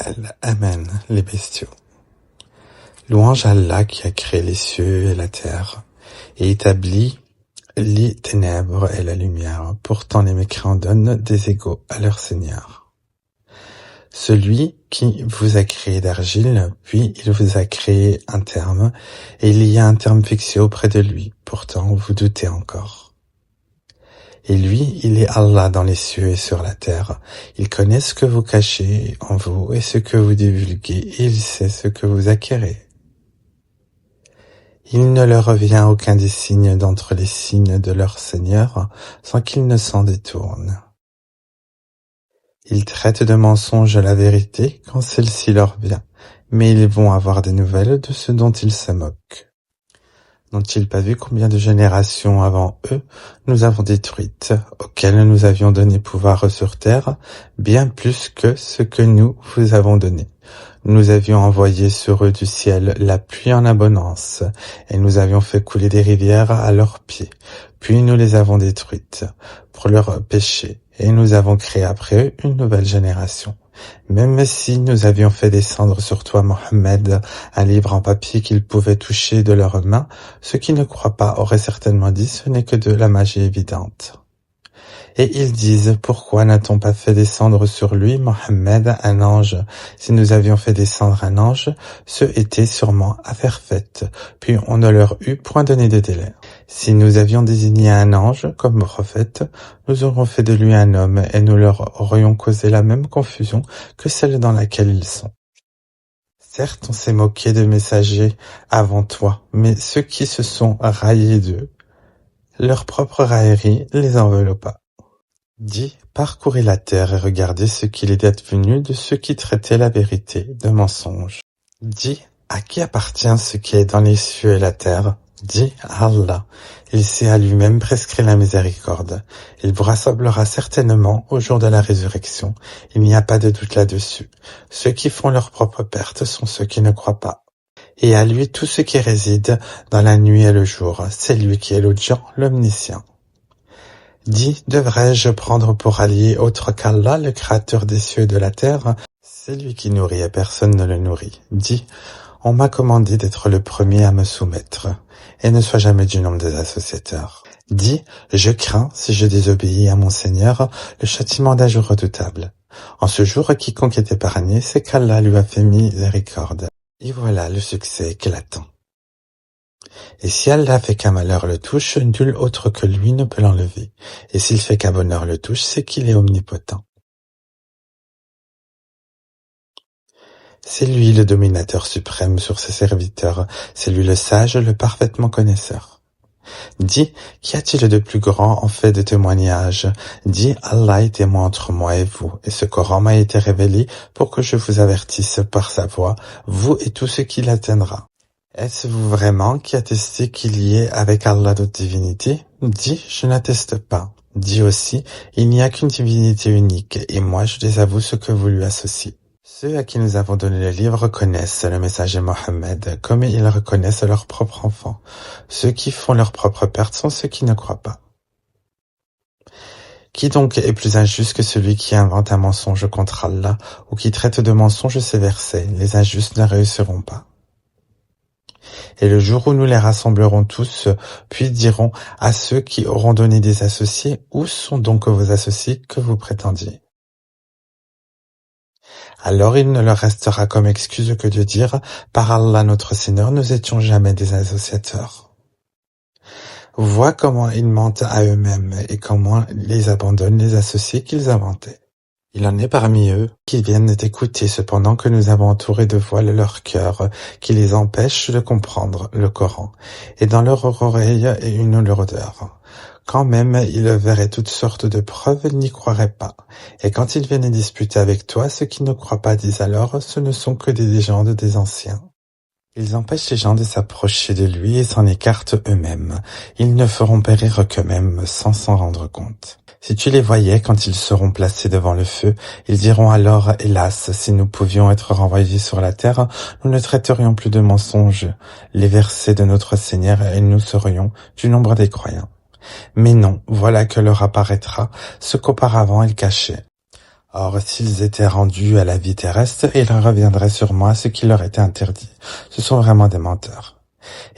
Amen, Amen, les bestiaux. Louange à Allah qui a créé les cieux et la terre, et établit les ténèbres et la lumière. Pourtant les mécréants donnent des égaux à leur Seigneur. Celui qui vous a créé d'argile, puis il vous a créé un terme, et il y a un terme fixé auprès de lui. Pourtant vous doutez encore. Et lui, il est Allah dans les cieux et sur la terre. Il connaît ce que vous cachez en vous et ce que vous divulguez, et il sait ce que vous acquérez. Il ne leur revient aucun des signes d'entre les signes de leur Seigneur, sans qu'ils ne s'en détournent. Ils traitent de mensonge la vérité quand celle-ci leur vient, mais ils vont avoir des nouvelles de ce dont ils se moquent. N'ont-ils pas vu combien de générations avant eux nous avons détruites, auxquelles nous avions donné pouvoir sur terre, bien plus que ce que nous vous avons donné. Nous avions envoyé sur eux du ciel la pluie en abondance, et nous avions fait couler des rivières à leurs pieds. Puis nous les avons détruites pour leurs péchés, et nous avons créé après eux une nouvelle génération. Même si nous avions fait descendre sur toi, Mohammed, un livre en papier qu'ils pouvaient toucher de leurs mains, ceux qui ne croient pas auraient certainement dit ce n'est que de la magie évidente. Et ils disent, pourquoi n'a-t-on pas fait descendre sur lui, Mohammed, un ange? Si nous avions fait descendre un ange, ce était sûrement affaire faite, puis on ne leur eût point donné de délai. Si nous avions désigné un ange comme prophète, nous aurions fait de lui un homme, et nous leur aurions causé la même confusion que celle dans laquelle ils sont. Certes, on s'est moqué de messagers avant toi, mais ceux qui se sont raillés d'eux, leur propre raillerie les enveloppa. Dis, parcourez la terre et regardez ce qu'il est advenu de ceux qui traitaient la vérité de mensonge. Dis, à qui appartient ce qui est dans les cieux et la terre? Dis, Allah, il sait à lui-même prescrire la miséricorde. Il vous rassemblera certainement au jour de la résurrection. Il n'y a pas de doute là-dessus. Ceux qui font leur propre perte sont ceux qui ne croient pas. Et à lui tout ce qui réside dans la nuit et le jour. C'est lui qui est l'audient, l'omniscient. Dis, devrais-je prendre pour allié autre qu'Allah, le créateur des cieux et de la terre? C'est lui qui nourrit et personne ne le nourrit. Dis, on m'a commandé d'être le premier à me soumettre, et ne sois jamais du nombre des associateurs. Dis, je crains, si je désobéis à mon Seigneur, le châtiment d'un jour redoutable. En ce jour, quiconque est épargné, c'est qu'Allah lui a fait miséricorde. Et voilà le succès qu'il attend. Et si Allah fait qu'un malheur le touche, nul autre que lui ne peut l'enlever. Et s'il fait qu'un bonheur le touche, c'est qu'il est omnipotent. C'est lui le dominateur suprême sur ses serviteurs, c'est lui le sage, le parfaitement connaisseur. Dis, qu'y a-t-il de plus grand en fait de témoignage? Dis, Allah est témoin entre moi et vous, et ce Coran m'a été révélé pour que je vous avertisse par sa voix, vous et tout ce qui l'atteindra. Est-ce vous vraiment qui attestez qu'il y ait avec Allah d'autres divinités? Dis, je n'atteste pas. Dis aussi, il n'y a qu'une divinité unique, et moi je désavoue ce que vous lui associez. Ceux à qui nous avons donné le livre reconnaissent le messager Mohammed, comme ils reconnaissent leur propre enfant. Ceux qui font leur propre perte sont ceux qui ne croient pas. Qui donc est plus injuste que celui qui invente un mensonge contre Allah, ou qui traite de mensonge ces versets? Les injustes ne réussiront pas. Et le jour où nous les rassemblerons tous, puis dirons à ceux qui auront donné des associés, où sont donc vos associés que vous prétendiez? Alors il ne leur restera comme excuse que de dire, par Allah notre Seigneur, nous étions jamais des associateurs. Vois comment ils mentent à eux-mêmes et comment les abandonnent les associés qu'ils inventaient. Il en est parmi eux qui viennent écouter cependant que nous avons entouré de voiles leur cœur, qui les empêchent de comprendre le Coran, et dans leur oreille est une lourdeur. Quand même ils verraient toutes sortes de preuves, ils n'y croiraient pas. Et quand ils viennent disputer avec toi, ceux qui ne croient pas disent alors, ce ne sont que des légendes des anciens. Ils empêchent les gens de s'approcher de lui et s'en écartent eux-mêmes. Ils ne feront périr qu'eux-mêmes sans s'en rendre compte. Si tu les voyais quand ils seront placés devant le feu, ils diront alors, hélas, si nous pouvions être renvoyés sur la terre, nous ne traiterions plus de mensonges, les versets de notre Seigneur, et nous serions du nombre des croyants. Mais non, voilà que leur apparaîtra ce qu'auparavant ils cachaient. Or, s'ils étaient rendus à la vie terrestre, ils reviendraient sûrement à ce qui leur était interdit. Ce sont vraiment des menteurs.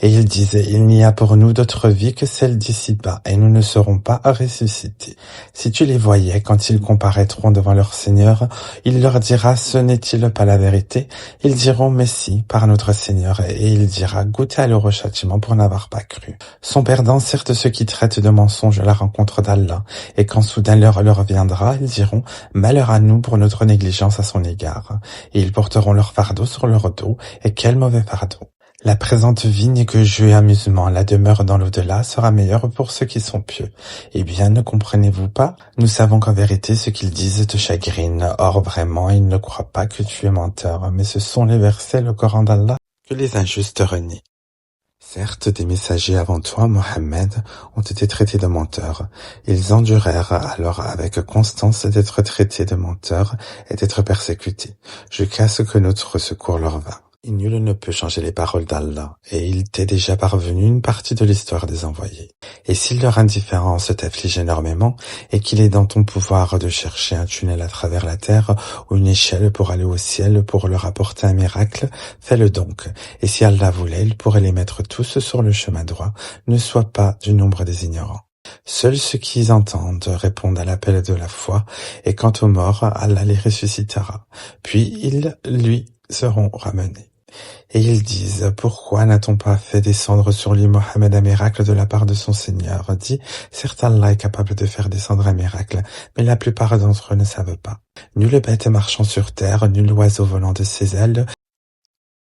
Et il disait, il n'y a pour nous d'autre vie que celle d'ici-bas, et nous ne serons pas ressuscités. Si tu les voyais quand ils comparaîtront devant leur Seigneur, il leur dira, ce n'est-il pas la vérité? Ils diront, mais si, par notre Seigneur, et il dira, goûtez à l'heureux châtiment pour n'avoir pas cru. Sont perdants certes ceux qui traitent de mensonges la rencontre d'Allah, et quand soudain l'heure leur viendra, ils diront, malheur à nous pour notre négligence à son égard. Et ils porteront leur fardeau sur leur dos, et quel mauvais fardeau! La présente vie n'est que jeu et amusement, la demeure dans l'au-delà sera meilleure pour ceux qui sont pieux. Eh bien, ne comprenez-vous pas? Nous savons qu'en vérité ce qu'ils disent te chagrine. Or vraiment, ils ne croient pas que tu es menteur, mais ce sont les versets, le Coran d'Allah, que les injustes renient. Certes, des messagers avant toi, Mohammed, ont été traités de menteurs. Ils endurèrent alors avec constance d'être traités de menteurs et d'être persécutés, jusqu'à ce que notre secours leur vînt. Et nul ne peut changer les paroles d'Allah, et il t'est déjà parvenu une partie de l'histoire des envoyés. Et si leur indifférence t'afflige énormément, et qu'il est dans ton pouvoir de chercher un tunnel à travers la terre, ou une échelle pour aller au ciel pour leur apporter un miracle, fais-le donc. Et si Allah voulait, il pourrait les mettre tous sur le chemin droit. Ne sois pas du nombre des ignorants. Seuls ceux qui entendent répondent à l'appel de la foi, et quant aux morts, Allah les ressuscitera. Puis ils lui seront ramenés. Et ils disent, pourquoi n'a-t-on pas fait descendre sur lui Mohammed un miracle de la part de son Seigneur? Dit, certes Allah est capable de faire descendre un miracle, mais la plupart d'entre eux ne savent pas. Nulle bête marchant sur terre, nul oiseau volant de ses ailes,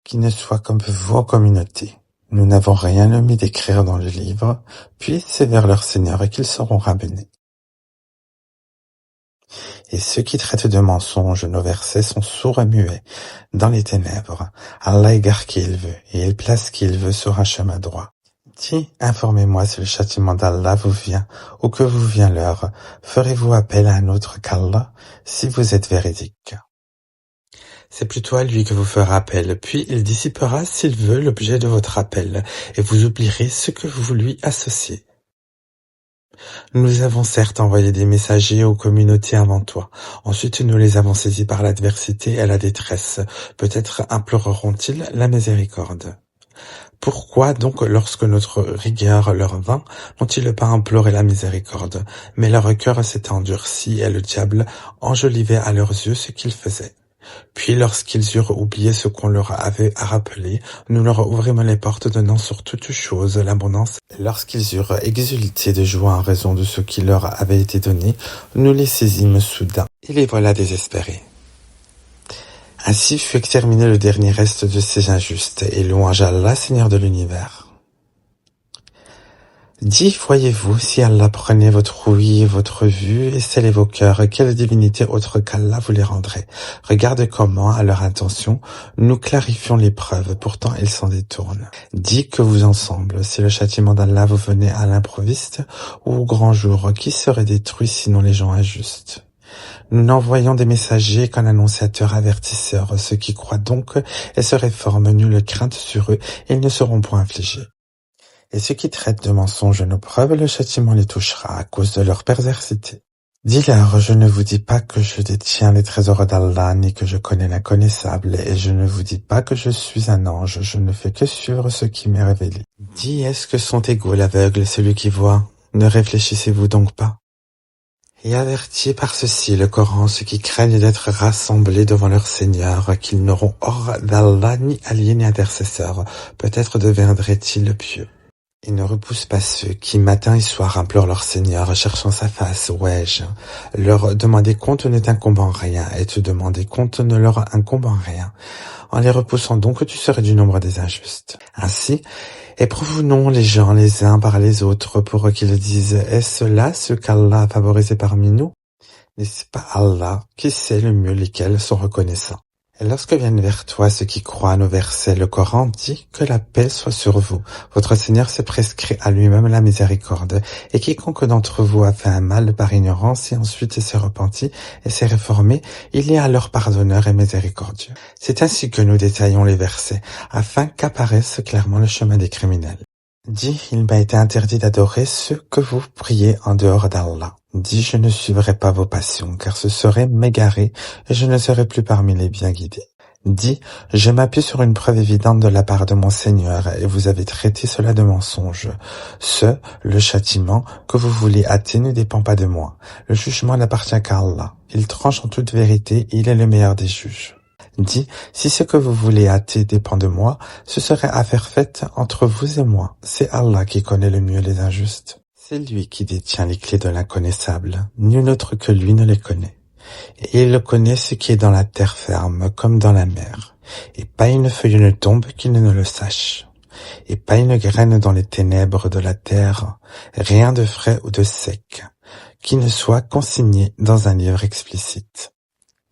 qui ne soit comme vos communautés. Nous n'avons rien omis d'écrire dans le livre, puis c'est vers leur Seigneur qu'ils seront ramenés. Et ceux qui traitent de mensonges nos versets sont sourds et muets dans les ténèbres. Allah égare qui il veut, et il place qui il veut sur un chemin droit. Dis, informez-moi si le châtiment d'Allah vous vient, ou que vous vient l'heure. Ferez-vous appel à un autre qu'Allah, si vous êtes véridique? C'est plutôt à lui que vous ferez appel, puis il dissipera, s'il veut, l'objet de votre appel, et vous oublierez ce que vous lui associez. Nous avons certes envoyé des messagers aux communautés avant toi. Ensuite, nous les avons saisis par l'adversité et la détresse. Peut-être imploreront-ils la miséricorde. Pourquoi donc, lorsque notre rigueur leur vint, n'ont-ils pas imploré la miséricorde? Mais leur cœur s'était endurci et le diable enjolivait à leurs yeux ce qu'ils faisaient. Puis lorsqu'ils eurent oublié ce qu'on leur avait rappelé, nous leur ouvrîmes les portes donnant sur toute chose l'abondance. Lorsqu'ils eurent exulté de joie en raison de ce qui leur avait été donné, nous les saisîmes soudain, et les voilà désespérés. Ainsi fut exterminé le dernier reste de ces injustes, et louange à Allah, Seigneur de l'univers. Dis, voyez-vous, si Allah prenait votre ouïe et votre vue et scellait vos cœurs, quelle divinité autre qu'Allah vous les rendrait? Regarde comment, à leur intention, nous clarifions les preuves, pourtant ils s'en détournent. Dis que vous ensemble, si le châtiment d'Allah vous venait à l'improviste ou au grand jour, qui serait détruit sinon les gens injustes? Nous n'envoyons des messagers qu'un annonciateur avertisseur, ceux qui croient donc et se réforment, nulle crainte sur eux, et ils ne seront point affligés. Et ceux qui traitent de mensonges nos preuves, le châtiment les touchera à cause de leur perversité. Dis-leur, je ne vous dis pas que je détiens les trésors d'Allah, ni que je connais l'inconnaissable, et je ne vous dis pas que je suis un ange, je ne fais que suivre ce qui m'est révélé. Dis, est-ce que sont égaux l'aveugle et celui qui voit? Ne réfléchissez-vous donc pas? Et avertis par ceci le Coran ceux qui craignent d'être rassemblés devant leur Seigneur, qu'ils n'auront hors d'Allah ni alliés ni intercesseurs, peut-être deviendraient-ils pieux. Ils ne repoussent pas ceux qui, matin et soir, implorent leur Seigneur, cherchant sa face, ouais-je. Leur demander compte ne t'incombe en rien, et te demander compte ne leur incombe en rien. En les repoussant donc, tu serais du nombre des injustes. Ainsi, éprouvons les gens les uns par les autres pour qu'ils disent, est-ce là ce qu'Allah a favorisé parmi nous? N'est-ce pas Allah qui sait le mieux lesquels sont reconnaissants? Et lorsque viennent vers toi ceux qui croient à nos versets, le Coran dit que la paix soit sur vous. Votre Seigneur s'est prescrit à lui-même la miséricorde. Et quiconque d'entre vous a fait un mal par ignorance et ensuite s'est repenti et s'est réformé, il est alors pardonneur et miséricordieux. C'est ainsi que nous détaillons les versets, afin qu'apparaisse clairement le chemin des criminels. Dis, il m'a été interdit d'adorer ceux que vous priez en dehors d'Allah. Dis, je ne suivrai pas vos passions, car ce serait m'égarer, et je ne serai plus parmi les bien guidés. Dis, je m'appuie sur une preuve évidente de la part de mon Seigneur, et vous avez traité cela de mensonge. Le châtiment que vous voulez hâter ne dépend pas de moi. Le jugement n'appartient qu'à Allah. Il tranche en toute vérité, et il est le meilleur des juges. Dis, si ce que vous voulez hâter dépend de moi, ce serait affaire faite entre vous et moi. C'est Allah qui connaît le mieux les injustes. C'est lui qui détient les clés de l'inconnaissable. Nul autre que lui ne les connaît. Et il connaît ce qui est dans la terre ferme comme dans la mer. Et pas une feuille ne tombe qu'il ne le sache. Et pas une graine dans les ténèbres de la terre, rien de frais ou de sec, qui ne soit consigné dans un livre explicite.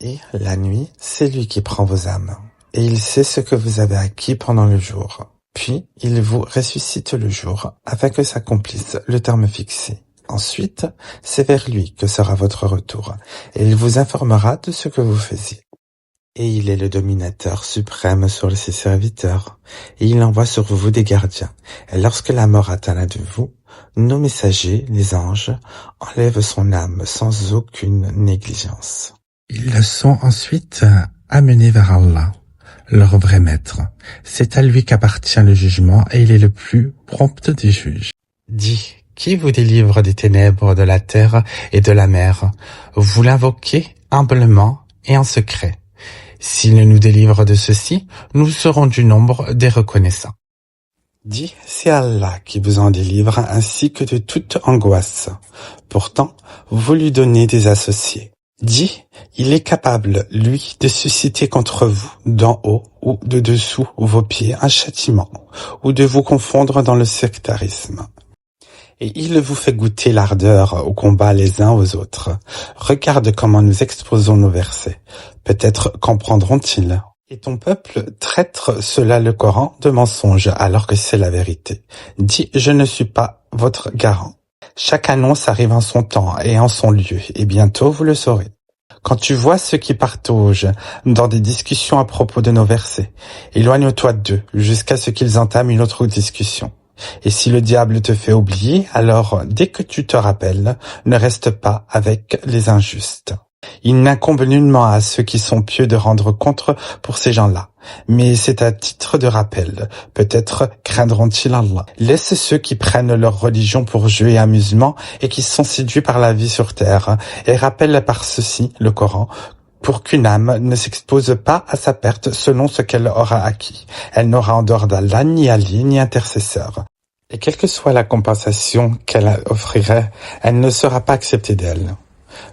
Et la nuit, c'est lui qui prend vos âmes. Et il sait ce que vous avez acquis pendant le jour. Puis il vous ressuscite le jour, afin que s'accomplisse le terme fixé. Ensuite, c'est vers lui que sera votre retour, et il vous informera de ce que vous faisiez. Et il est le dominateur suprême sur ses serviteurs, et il envoie sur vous des gardiens. Et lorsque la mort atteint l'un de vous, nos messagers, les anges, enlèvent son âme sans aucune négligence. Ils sont ensuite amenés vers Allah, leur vrai maître. C'est à lui qu'appartient le jugement, et il est le plus prompt des juges. Dis, qui vous délivre des ténèbres de la terre et de la mer? Vous l'invoquez humblement et en secret. S'il nous délivre de ceci, nous serons du nombre des reconnaissants. Dis, c'est Allah qui vous en délivre ainsi que de toute angoisse. Pourtant, vous lui donnez des associés. Dis, il est capable, lui, de susciter contre vous, d'en haut ou de dessous vos pieds, un châtiment, ou de vous confondre dans le sectarisme. Et il vous fait goûter l'ardeur au combat les uns aux autres. Regarde comment nous exposons nos versets. Peut-être comprendront-ils. Et ton peuple traite cela le Coran de mensonge alors que c'est la vérité. Dis, je ne suis pas votre garant. Chaque annonce arrive en son temps et en son lieu, et bientôt vous le saurez. Quand tu vois ceux qui partaugent dans des discussions à propos de nos versets, éloigne-toi d'eux jusqu'à ce qu'ils entament une autre discussion. Et si le diable te fait oublier, alors dès que tu te rappelles, ne reste pas avec les injustes. Il n'incombe nullement à ceux qui sont pieux de rendre compte pour ces gens-là. Mais c'est à titre de rappel. Peut-être craindront-ils Allah. Laisse ceux qui prennent leur religion pour jeu et amusement et qui sont séduits par la vie sur terre. Et rappelle par ceci le Coran, pour qu'une âme ne s'expose pas à sa perte selon ce qu'elle aura acquis. Elle n'aura en dehors d'Allah ni allié ni intercesseur. Et quelle que soit la compensation qu'elle offrirait, elle ne sera pas acceptée d'elle.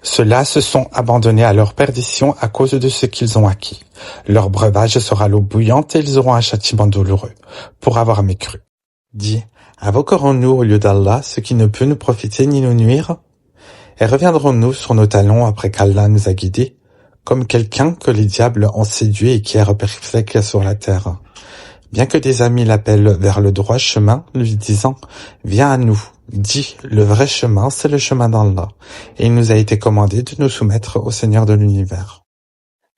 Ceux-là se sont abandonnés à leur perdition à cause de ce qu'ils ont acquis. Leur breuvage sera l'eau bouillante et ils auront un châtiment douloureux pour avoir mécru. Dis, invoquerons-nous au lieu d'Allah ce qui ne peut nous profiter ni nous nuire? Et reviendrons-nous sur nos talons après qu'Allah nous a guidés, comme quelqu'un que les diables ont séduit et qui est perplexe sur la terre? Bien que des amis l'appellent vers le droit chemin, lui disant « Viens à nous », dit « Le vrai chemin, c'est le chemin d'Allah, et il nous a été commandé de nous soumettre au Seigneur de l'univers,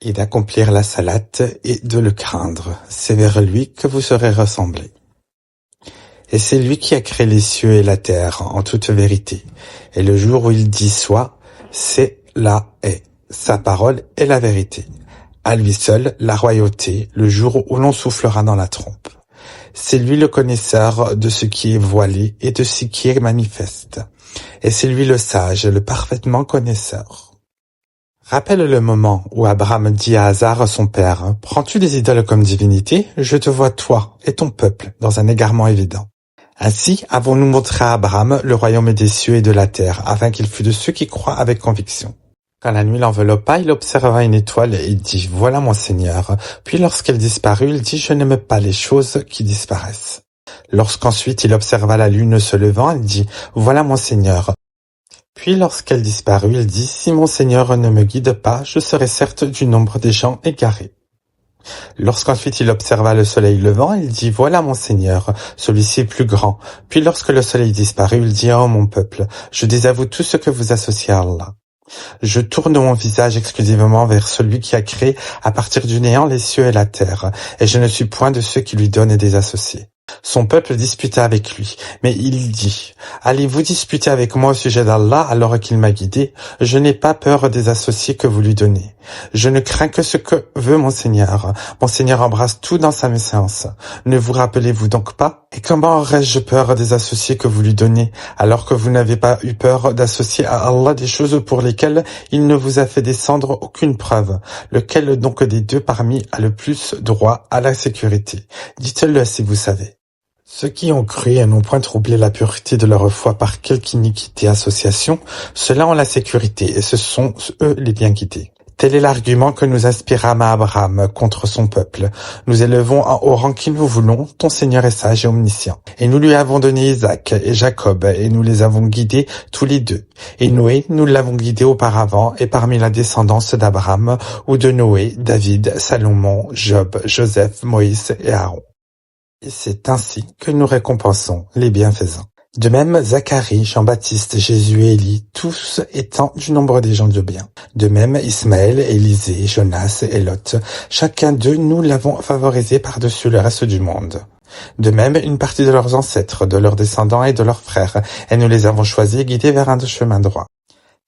et d'accomplir la salate et de le craindre. C'est vers lui que vous serez ressemblés. Et c'est lui qui a créé les cieux et la terre en toute vérité. Et le jour où il dit soit, c'est là est. Sa parole est la vérité. À lui seul, la royauté, le jour où l'on soufflera dans la trompe. C'est lui le connaisseur de ce qui est voilé et de ce qui est manifeste. Et c'est lui le sage, le parfaitement connaisseur. Rappelle le moment où Abraham dit à Hazar, son père, « Prends-tu des idoles comme divinité? Je te vois, toi et ton peuple, dans un égarement évident. » Ainsi avons-nous montré à Abraham le royaume des cieux et de la terre, afin qu'il fût de ceux qui croient avec conviction. Quand la nuit l'enveloppa, il observa une étoile et dit « Voilà mon Seigneur ». Puis lorsqu'elle disparut, il dit « Je n'aime pas les choses qui disparaissent ». Lorsqu'ensuite il observa la lune se levant, il dit « Voilà mon Seigneur ». Puis lorsqu'elle disparut, il dit « Si mon Seigneur ne me guide pas, je serai certes du nombre des gens égarés ». Lorsqu'ensuite il observa le soleil levant, il dit « Voilà mon Seigneur, celui-ci est plus grand ». Puis lorsque le soleil disparut, il dit « Oh mon peuple, je désavoue tout ce que vous associez à Allah. Je tourne mon visage exclusivement vers celui qui a créé à partir du néant les cieux et la terre, et je ne suis point de ceux qui lui donnent des associés. Son peuple disputait avec lui, mais il dit: Allez-vous disputer avec moi au sujet d'Allah alors qu'il m'a guidé? Je n'ai pas peur des associés que vous lui donnez. Je ne crains que ce que veut mon Seigneur. Mon Seigneur embrasse tout dans sa méséance. Ne vous rappelez-vous donc pas? Et comment aurais-je peur des associés que vous lui donnez, alors que vous n'avez pas eu peur d'associer à Allah des choses pour lesquelles il ne vous a fait descendre aucune preuve? Lequel donc des deux parmi a le plus droit à la sécurité? Dites-le si vous savez. Ceux qui ont cru et n'ont point troublé la pureté de leur foi par quelque iniquité association, ceux-là ont la sécurité, et ce sont eux les bien guidés. Tel est l'argument que nous inspirâmes à Abraham contre son peuple. Nous élevons au rang qu'il nous voulons, ton Seigneur est sage et omniscient. Et nous lui avons donné Isaac et Jacob, et nous les avons guidés tous les deux. Et Noé, nous l'avons guidé auparavant, et parmi la descendance d'Abraham, ou de Noé, David, Salomon, Job, Joseph, Moïse et Aaron. Et c'est ainsi que nous récompensons les bienfaisants. De même, Zacharie, Jean-Baptiste, Jésus et Élie, tous étant du nombre des gens de bien. De même, Ismaël, Élisée, Jonas et Lot, chacun d'eux nous l'avons favorisé par-dessus le reste du monde. De même, une partie de leurs ancêtres, de leurs descendants et de leurs frères, et nous les avons choisis et guidés vers un chemin droit.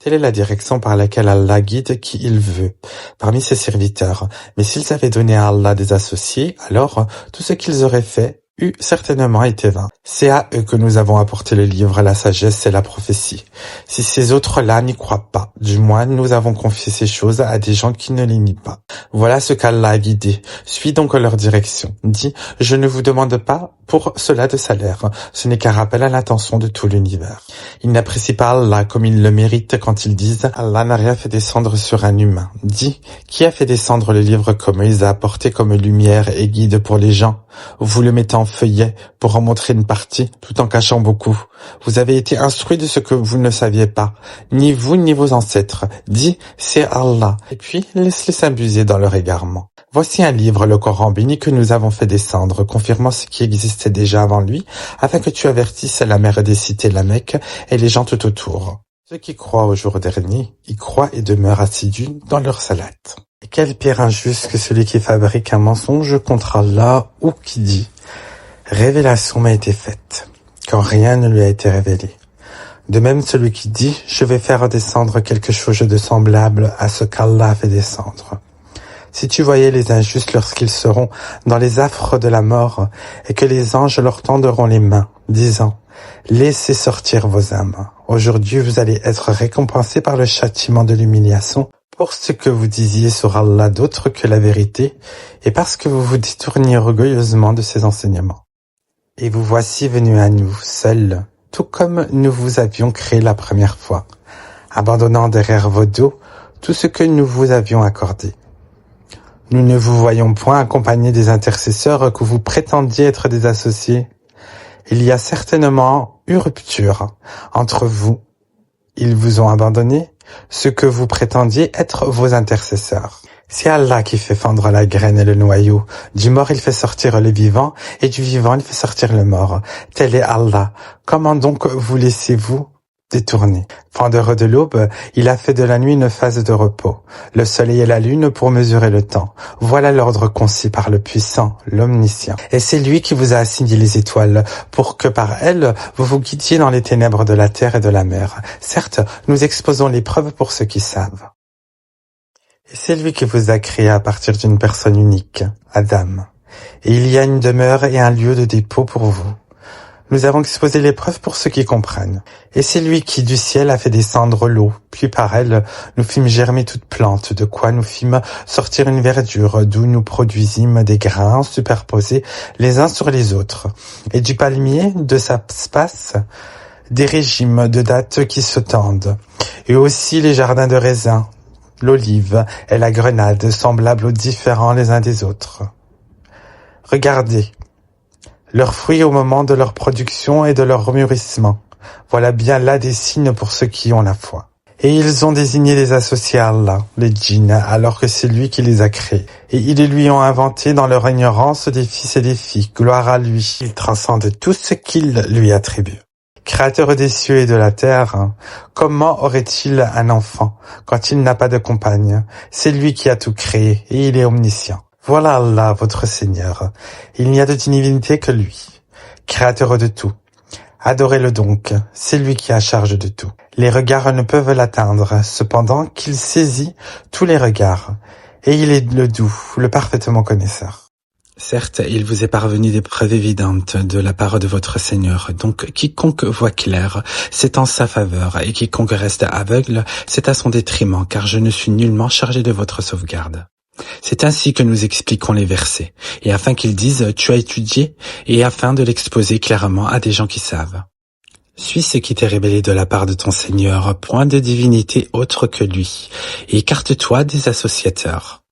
Telle est la direction par laquelle Allah guide qui il veut, parmi ses serviteurs. Mais s'ils avaient donné à Allah des associés, alors tout ce qu'ils auraient fait eût certainement été vain. C'est à eux que nous avons apporté le livre, la sagesse et la prophétie. Si ces autres-là n'y croient pas, du moins nous avons confié ces choses à des gens qui ne les nient pas. Voilà ce qu'Allah a guidé. Suis donc leur direction. Dis, je ne vous demande pas pour cela de salaire. Ce n'est qu'un rappel à l'attention de tout l'univers. Ils n'apprécient pas Allah comme ils le méritent quand ils disent « Allah n'a rien fait descendre sur un humain ». Dis, qui a fait descendre le livre comme il a apporté comme lumière et guide pour les gens? Vous le mettez en feuillet pour en montrer une partie, tout en cachant beaucoup. Vous avez été instruits de ce que vous ne saviez pas, ni vous ni vos ancêtres. Dis, c'est Allah. Et puis, laisse-les s'abuser dans leur égarement. Voici un livre, le Coran béni, que nous avons fait descendre, confirmant ce qui existait déjà avant lui, afin que tu avertisses la mère des cités, la Mecque, et les gens tout autour. Ceux qui croient au jour dernier, y croient et demeurent assidus dans leur salate. Et quel pire injuste que celui qui fabrique un mensonge contre Allah ou qui dit « Révélation m'a été faite », quand rien ne lui a été révélé. De même celui qui dit « Je vais faire descendre quelque chose de semblable à ce qu'Allah a fait descendre ». Si tu voyais les injustes lorsqu'ils seront dans les affres de la mort et que les anges leur tendront les mains, disant « Laissez sortir vos âmes. Aujourd'hui vous allez être récompensés par le châtiment de l'humiliation pour ce que vous disiez sur Allah d'autre que la vérité et parce que vous vous détourniez orgueilleusement de ses enseignements. Et vous voici venus à nous, seuls, tout comme nous vous avions créé la première fois, abandonnant derrière vos dos tout ce que nous vous avions accordé. Nous ne vous voyons point accompagnés des intercesseurs que vous prétendiez être des associés. Il y a certainement eu rupture entre vous. Ils vous ont abandonné, ce que vous prétendiez être vos intercesseurs. C'est Allah qui fait fendre la graine et le noyau. Du mort il fait sortir le vivant, et du vivant il fait sortir le mort. Tel est Allah. Comment donc vous laissez-vous détourner? Fendeur de l'aube, il a fait de la nuit une phase de repos, le soleil et la lune pour mesurer le temps. Voilà l'ordre concis par le puissant, l'omniscient. Et c'est lui qui vous a assigné les étoiles, pour que par elles, vous vous guidiez dans les ténèbres de la terre et de la mer. Certes, nous exposons les preuves pour ceux qui savent. Et c'est lui qui vous a créé à partir d'une personne unique, Adam. Et il y a une demeure et un lieu de dépôt pour vous. Nous avons exposé les preuves pour ceux qui comprennent. Et c'est lui qui du ciel a fait descendre l'eau, puis par elle nous fîmes germer toute plante, de quoi nous fîmes sortir une verdure, d'où nous produisîmes des grains superposés les uns sur les autres, et du palmier, de sa space, des régimes de dattes qui se tendent, et aussi les jardins de raisins, l'olive et la grenade, semblables aux différents les uns des autres. Regardez, leurs fruits au moment de leur production et de leur mûrissement. Voilà bien là des signes pour ceux qui ont la foi. Et ils ont désigné les associés à Allah, les djinns, alors que c'est lui qui les a créés. Et ils lui ont inventé dans leur ignorance des fils et des filles. Gloire à lui, il transcende tout ce qu'il lui attribue. Créateur des cieux et de la terre, comment aurait-il un enfant quand il n'a pas de compagne? C'est lui qui a tout créé et il est omniscient. Voilà Allah, votre Seigneur. Il n'y a de divinité que lui. créateur de tout. Adorez-le donc, c'est lui qui a charge de tout. Les regards ne peuvent l'atteindre, cependant qu'il saisit tous les regards, et il est le doux, le parfaitement connaisseur. Certes, il vous est parvenu des preuves évidentes de la part de votre Seigneur, donc quiconque voit clair, c'est en sa faveur, et quiconque reste aveugle, c'est à son détriment, car je ne suis nullement chargé de votre sauvegarde. C'est ainsi que nous expliquons les versets, et afin qu'ils disent « tu as étudié » et afin de l'exposer clairement à des gens qui savent. Suis ce qui t'est révélé de la part de ton Seigneur, point de divinité autre que lui, et écarte-toi des associateurs.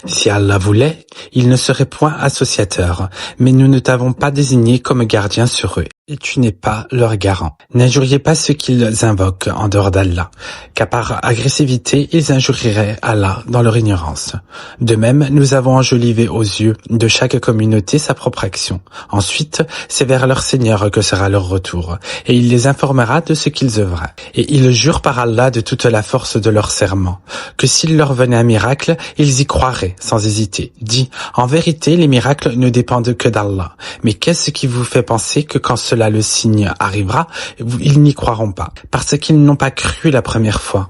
Si Allah voulait, il ne serait point associateur, mais nous ne t'avons pas désigné comme gardien sur eux, et tu n'es pas leur garant. N'injuriez pas ceux qu'ils invoquent en dehors d'Allah, car par agressivité, ils injurieraient Allah dans leur ignorance. De même, nous avons enjolivé aux yeux de chaque communauté sa propre action. Ensuite, c'est vers leur Seigneur que sera leur retour, et il les informera de ce qu'ils œuvraient. Et ils jurent par Allah de toute la force de leur serment, que s'il leur venait un miracle, ils y croiraient sans hésiter. Dis, en vérité, les miracles ne dépendent que d'Allah. Mais qu'est-ce qui vous fait penser que quand cela le signe arrivera, ils n'y croiront pas? Parce qu'ils n'ont pas cru la première fois.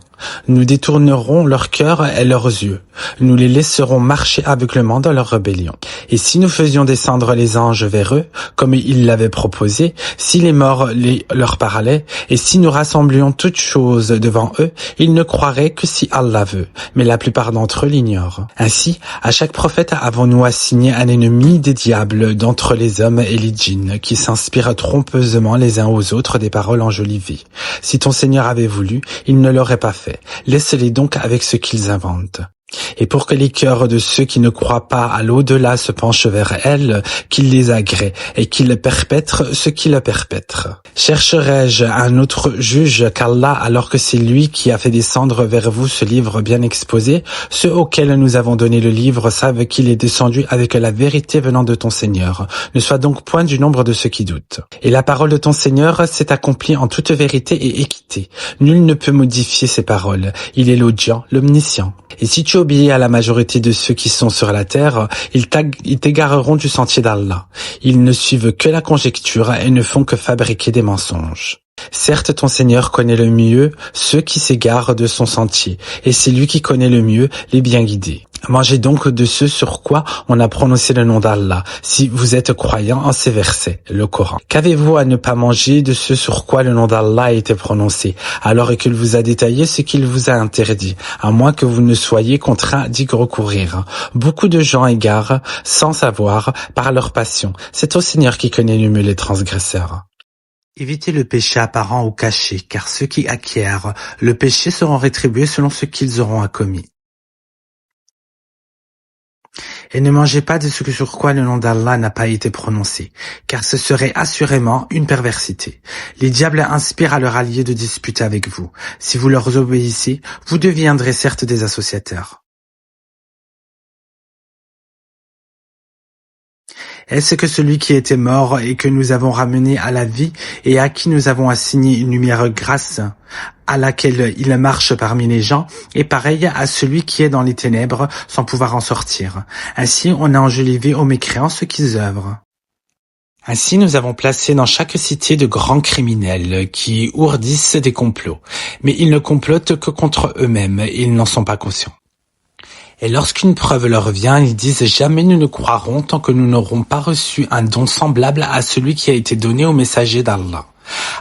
Nous détournerons leur cœur et leurs yeux. Nous les laisserons marcher aveuglement dans leur rébellion. Et si nous faisions descendre les anges vers eux, comme ils l'avaient proposé, si les morts leur parlaient, et si nous rassemblions toutes choses devant eux, ils ne croiraient que si Allah veut. Mais la plupart d'entre eux l'ignorent. Ainsi, à chaque prophète avons-nous assigné un ennemi des diables d'entre les hommes et les djinns, qui s'inspirent trompeusement les uns aux autres des paroles enjolivées. Si ton Seigneur avait voulu, il ne l'aurait pas fait. Laisse-les donc avec ce qu'ils inventent. Et pour que les cœurs de ceux qui ne croient pas à l'au-delà se penchent vers elle, qu'il les agrée et qu'il perpètre ce qu'il perpètre. Chercherai-je un autre juge qu'Allah alors que c'est lui qui a fait descendre vers vous ce livre bien exposé? Ceux auxquels nous avons donné le livre savent qu'il est descendu avec la vérité venant de ton Seigneur. Ne sois donc point du nombre de ceux qui doutent. Et la parole de ton Seigneur s'est accomplie en toute vérité et équité. Nul ne peut modifier ses paroles. Il est l'audient, l'omniscient. Et si tu obéis à la majorité de ceux qui sont sur la terre, ils t'égareront du sentier d'Allah. Ils ne suivent que la conjecture et ne font que fabriquer des mensonges. Certes, ton Seigneur connaît le mieux ceux qui s'égarent de son sentier, et c'est lui qui connaît le mieux les bien guidés. Mangez donc de ce sur quoi on a prononcé le nom d'Allah, si vous êtes croyants en ces versets, le Coran. Qu'avez-vous à ne pas manger de ce sur quoi le nom d'Allah a été prononcé, alors qu'il vous a détaillé ce qu'il vous a interdit, à moins que vous ne soyez contraints d'y recourir. Beaucoup de gens égarent, sans savoir, par leur passion. C'est au Seigneur qui connaît le mieux les transgresseurs. Évitez le péché apparent ou caché, car ceux qui acquièrent le péché seront rétribués selon ce qu'ils auront commis. Et ne mangez pas de ce sur quoi le nom d'Allah n'a pas été prononcé, car ce serait assurément une perversité. Les diables inspirent à leurs alliés de disputer avec vous. Si vous leur obéissez, vous deviendrez certes des associateurs. Est-ce que celui qui était mort et que nous avons ramené à la vie et à qui nous avons assigné une lumière grasse à laquelle il marche parmi les gens est pareil à celui qui est dans les ténèbres sans pouvoir en sortir. Ainsi on a enjolivé aux mécréants ce qu'ils œuvrent. Ainsi nous avons placé dans chaque cité de grands criminels qui ourdissent des complots, mais ils ne complotent que contre eux-mêmes et ils n'en sont pas conscients. Et lorsqu'une preuve leur vient, ils disent « Jamais nous ne croirons tant que nous n'aurons pas reçu un don semblable à celui qui a été donné au messager d'Allah.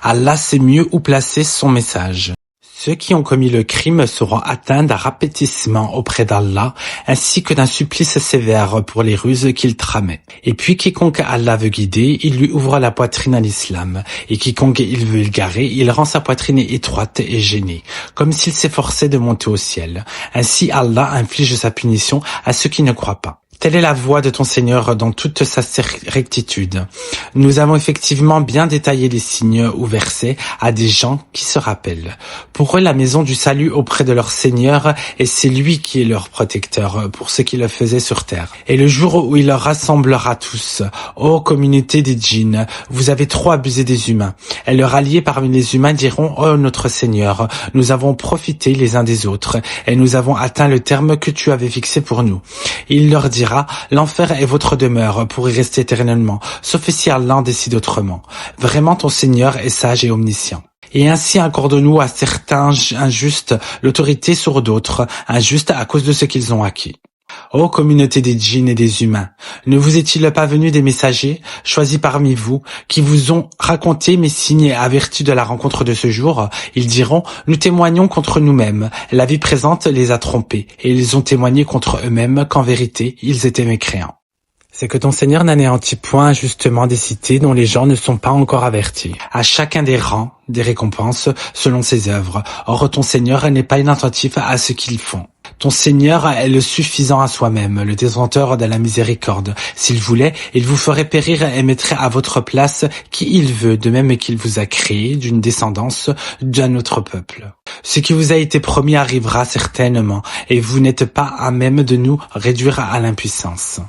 Allah sait mieux où placer son message. » Ceux qui ont commis le crime seront atteints d'un rapetissement auprès d'Allah, ainsi que d'un supplice sévère pour les ruses qu'ils tramaient. Et puis quiconque Allah veut guider, il lui ouvre la poitrine à l'islam, et quiconque il veut égarer, il rend sa poitrine étroite et gênée, comme s'il s'efforçait de monter au ciel. Ainsi Allah inflige sa punition à ceux qui ne croient pas. Telle est la voie de ton Seigneur dans toute sa rectitude. Nous avons effectivement bien détaillé les signes ou versets à des gens qui se rappellent. Pour eux, la maison du salut auprès de leur Seigneur, et c'est lui qui est leur protecteur pour ce qu'il faisait sur terre. Et le jour où il leur rassemblera tous, ô communauté des djinns, vous avez trop abusé des humains. Et leurs alliés parmi les humains diront, ô notre Seigneur, nous avons profité les uns des autres, et nous avons atteint le terme que tu avais fixé pour nous. Il leur dira, dira, l'enfer est votre demeure pour y rester éternellement, sauf si Allah en décide autrement. Vraiment ton Seigneur est sage et omniscient. Et ainsi accorde-nous à certains injustes l'autorité sur d'autres, injustes à cause de ce qu'ils ont acquis. Ô communauté des djinns et des humains, ne vous est-il pas venu des messagers, choisis parmi vous, qui vous ont raconté mes signes et avertis de la rencontre de ce jour? Ils diront, nous témoignons contre nous-mêmes, la vie présente les a trompés, et ils ont témoigné contre eux-mêmes qu'en vérité, ils étaient mécréants. C'est que ton Seigneur n'anéantit point justement des cités dont les gens ne sont pas encore avertis. À chacun des rangs, des récompenses, selon ses œuvres. Or ton Seigneur n'est pas inattentif à ce qu'ils font. Ton Seigneur est le suffisant à soi-même, le détenteur de la miséricorde. S'il voulait, il vous ferait périr et mettrait à votre place qui il veut, de même qu'il vous a créé d'une descendance d'un autre peuple. Ce qui vous a été promis arrivera certainement, et vous n'êtes pas à même de nous réduire à l'impuissance.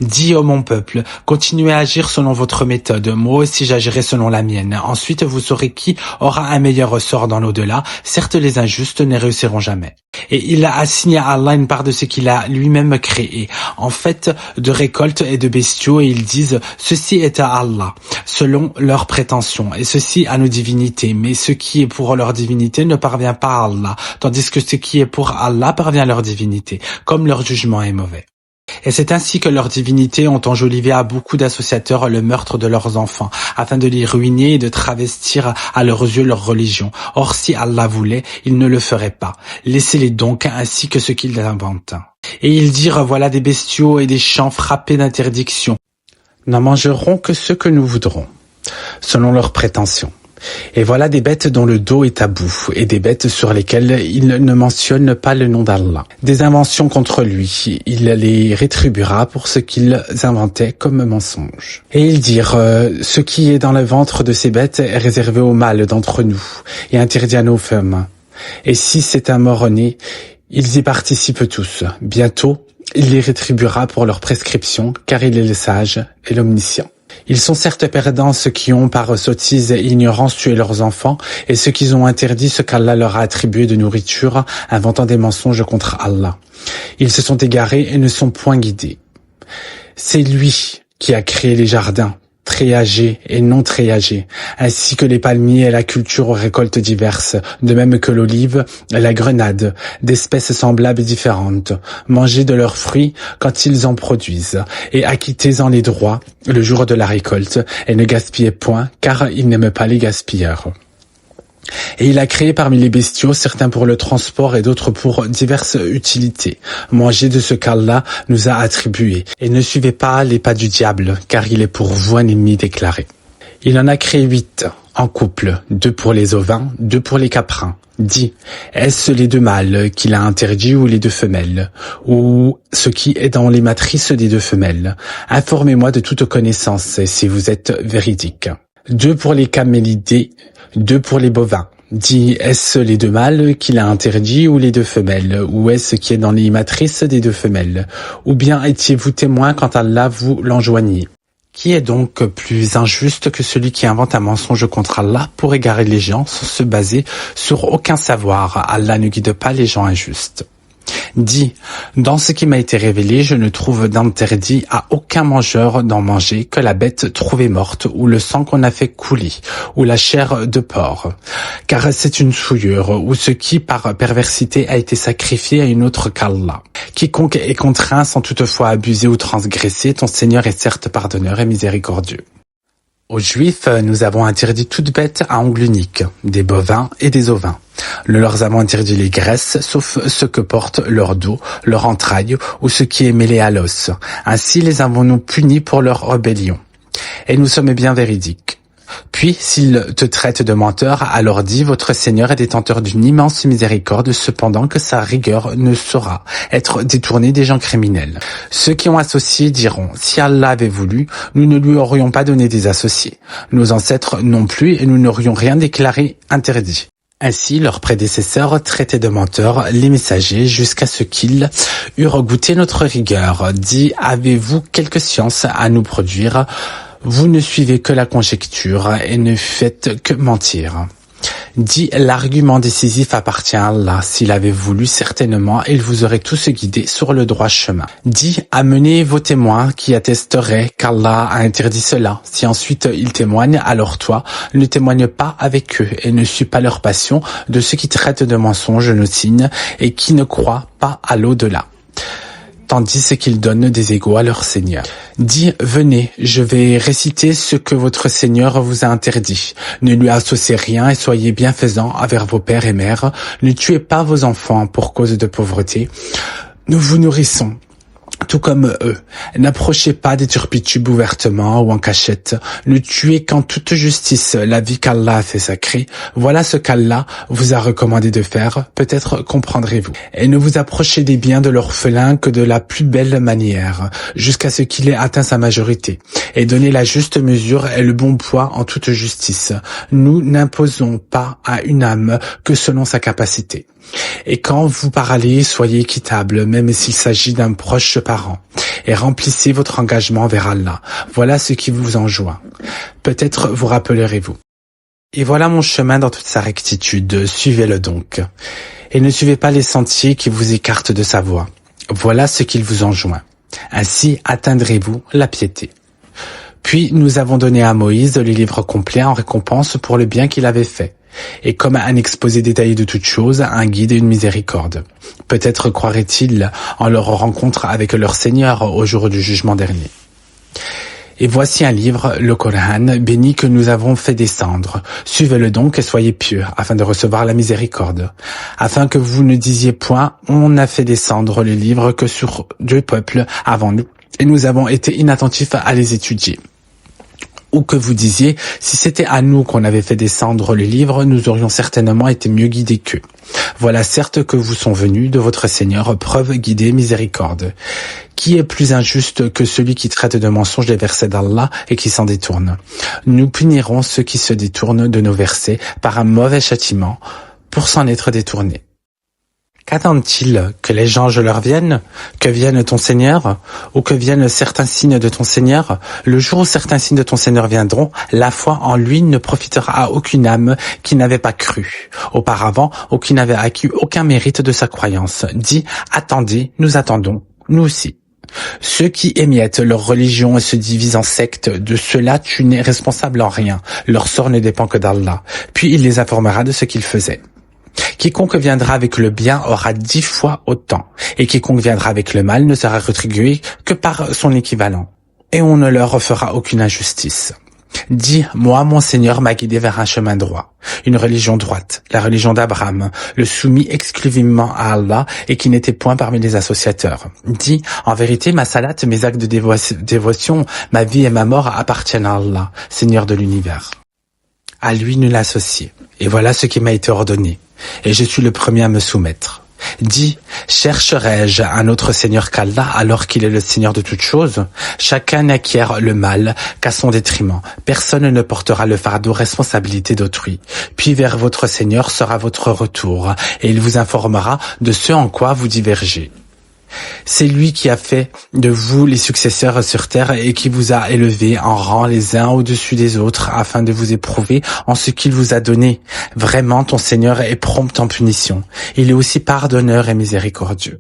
Dis ô mon peuple, continuez à agir selon votre méthode, moi aussi j'agirai selon la mienne. Ensuite vous saurez qui aura un meilleur sort dans l'au-delà. Certes les injustes ne réussiront jamais. Et il a assigné à Allah une part de ce qu'il a lui-même créé, en fait de récoltes et de bestiaux, et ils disent ceci est à Allah, selon leurs prétentions, et ceci à nos divinités, mais ce qui est pour leur divinité ne parvient pas à Allah, tandis que ce qui est pour Allah parvient à leur divinité, comme leur jugement est mauvais. Et c'est ainsi que leurs divinités ont enjolivé à beaucoup d'associateurs le meurtre de leurs enfants, afin de les ruiner et de travestir à leurs yeux leur religion. Or si Allah voulait, il ne le ferait pas. Laissez-les donc ainsi que ce qu'ils inventent. Et ils dirent, voilà des bestiaux et des champs frappés d'interdiction. N'en mangerons que ce que nous voudrons, selon leurs prétentions. Et voilà des bêtes dont le dos est à bout, et des bêtes sur lesquelles il ne mentionne pas le nom d'Allah. Des inventions contre lui, il les rétribuera pour ce qu'ils inventaient comme mensonge. Et ils dirent, ce qui est dans le ventre de ces bêtes est réservé aux mâles d'entre nous, et interdit à nos femmes. Et si c'est un mort-né, ils y participent tous. Bientôt, il les rétribuera pour leur prescription, car il est le sage et l'omniscient. Ils sont certes perdants ceux qui ont par sottise et ignorance tué leurs enfants et ceux qui ont interdit ce qu'Allah leur a attribué de nourriture, inventant des mensonges contre Allah. Ils se sont égarés et ne sont point guidés. C'est lui qui a créé les jardins, tréagés et non tréagés, ainsi que les palmiers et la culture aux récoltes diverses, de même que l'olive et la grenade, d'espèces semblables et différentes. Mangez de leurs fruits quand ils en produisent, et acquittez-en les droits le jour de la récolte, et ne gaspillez point, car il n'aime pas les gaspilleurs. Et il a créé parmi les bestiaux certains pour le transport et d'autres pour diverses utilités. Mangez de ce qu'Allah nous a attribué et ne suivez pas les pas du diable, car il est pour vous un ennemi déclaré. Il en a créé 8 en couple, 2 pour les ovins, 2 pour les caprins. Dis, est-ce les 2 mâles qu'il a interdits ou les 2 femelles, ou ce qui est dans les matrices des 2 femelles? Informez-moi de toute connaissance si vous êtes véridique. 2 pour les camélidés, 2 pour les bovins. Dis, est-ce les 2 mâles qu'il a interdits ou les 2 femelles, ou est-ce qui est dans les matrices des 2 femelles? Ou bien étiez-vous témoin quand Allah vous l'enjoignit? Qui est donc plus injuste que celui qui invente un mensonge contre Allah pour égarer les gens sans se baser sur aucun savoir? Allah ne guide pas les gens injustes. Dis, dans ce qui m'a été révélé, je ne trouve d'interdit à aucun mangeur d'en manger que la bête trouvée morte, ou le sang qu'on a fait couler, ou la chair de porc, car c'est une souillure, ou ce qui par perversité a été sacrifié à une autre qu'Allah. Quiconque est contraint sans toutefois abuser ou transgresser, ton Seigneur est certes pardonneur et miséricordieux. Aux Juifs, nous avons interdit toute bête à ongles uniques, des bovins et des ovins. Nous leur avons interdit les graisses, sauf ce que porte leur dos, leur entraille ou ce qui est mêlé à l'os. Ainsi les avons-nous punis pour leur rébellion. Et nous sommes bien véridiques. Puis, s'ils te traitent de menteur, alors dis, votre Seigneur est détenteur d'une immense miséricorde, cependant que sa rigueur ne saura être détournée des gens criminels. Ceux qui ont associé diront, si Allah avait voulu, nous ne lui aurions pas donné des associés. Nos ancêtres non plus, et nous n'aurions rien déclaré interdit. Ainsi, leurs prédécesseurs traitaient de menteurs les messagers jusqu'à ce qu'ils eurent goûté notre rigueur. Dis, avez-vous quelque science à nous produire ? Vous ne suivez que la conjecture et ne faites que mentir. Dis, l'argument décisif appartient à Allah. S'il avait voulu, certainement, il vous aurait tous guidés sur le droit chemin. Dis, amenez vos témoins qui attesteraient qu'Allah a interdit cela. Si ensuite ils témoignent, alors toi, ne témoigne pas avec eux et ne suis pas leur passion de ceux qui traitent de mensonges nos signes et qui ne croient pas à l'au-delà, tandis qu'ils donnent des égaux à leur Seigneur. Dis, venez, je vais réciter ce que votre Seigneur vous a interdit. Ne lui associez rien et soyez bienfaisants envers vos pères et mères. Ne tuez pas vos enfants pour cause de pauvreté. Nous vous nourrissons, tout comme eux. N'approchez pas des turpitubes ouvertement ou en cachette. Ne tuez qu'en toute justice la vie qu'Allah a fait sacrée. Voilà ce qu'Allah vous a recommandé de faire. Peut-être comprendrez-vous. Et ne vous approchez des biens de l'orphelin que de la plus belle manière, jusqu'à ce qu'il ait atteint sa majorité. Et donnez la juste mesure et le bon poids en toute justice. Nous n'imposons pas à une âme que selon sa capacité. Et quand vous parlez, soyez équitable, même s'il s'agit d'un proche parent, et remplissez votre engagement vers Allah. Voilà ce qui vous enjoint. Peut-être vous rappellerez-vous. Et voilà mon chemin dans toute sa rectitude, suivez-le donc. Et ne suivez pas les sentiers qui vous écartent de sa voie. Voilà ce qu'il vous enjoint. Ainsi atteindrez-vous la piété. Puis nous avons donné à Moïse le livre complet en récompense pour le bien qu'il avait fait. Et comme un exposé détaillé de toutes choses, un guide et une miséricorde. Peut-être croiraient-ils en leur rencontre avec leur Seigneur au jour du jugement dernier. Et voici un livre, le Coran, béni que nous avons fait descendre. Suivez-le donc et soyez pieux, afin de recevoir la miséricorde. Afin que vous ne disiez point, on n'a fait descendre le livre que sur 2 peuples avant nous, et nous avons été inattentifs à les étudier. Ou que vous disiez, si c'était à nous qu'on avait fait descendre le livre, nous aurions certainement été mieux guidés qu'eux. Voilà certes que vous sont venus de votre Seigneur, preuve guidée, miséricorde. Qui est plus injuste que celui qui traite de mensonges les versets d'Allah et qui s'en détourne? Nous punirons ceux qui se détournent de nos versets par un mauvais châtiment pour s'en être détournés. Qu'attendent-ils? Que les anges leur viennent? Que vienne ton Seigneur? Ou que viennent certains signes de ton Seigneur? Le jour où certains signes de ton Seigneur viendront, la foi en lui ne profitera à aucune âme qui n'avait pas cru auparavant ou qui n'avait acquis aucun mérite de sa croyance. Dis, attendez, nous attendons, nous aussi. Ceux qui émiettent leur religion et se divisent en sectes, de ceux-là tu n'es responsable en rien. Leur sort ne dépend que d'Allah. Puis il les informera de ce qu'ils faisaient. Quiconque viendra avec le bien aura 10 fois autant, et quiconque viendra avec le mal ne sera rétribué que par son équivalent, et on ne leur fera aucune injustice. Dis, moi, mon Seigneur m'a guidé vers un chemin droit, une religion droite, la religion d'Abraham, le soumis exclusivement à Allah et qui n'était point parmi les associateurs. Dis, en vérité, ma salate, mes actes de dévotion, ma vie et ma mort appartiennent à Allah, Seigneur de l'univers. À lui nul associé, et voilà ce qui m'a été ordonné, et je suis le premier à me soumettre. Dis, chercherai-je un autre Seigneur qu'Allah alors qu'il est le Seigneur de toutes choses? Chacun n'acquiert le mal qu'à son détriment. Personne ne portera le fardeau responsabilité d'autrui. Puis vers votre Seigneur sera votre retour, et il vous informera de ce en quoi vous divergez. C'est lui qui a fait de vous les successeurs sur terre et qui vous a élevés en rang les uns au-dessus des autres afin de vous éprouver en ce qu'il vous a donné. Vraiment, ton Seigneur est prompt en punition. Il est aussi pardonneur et miséricordieux.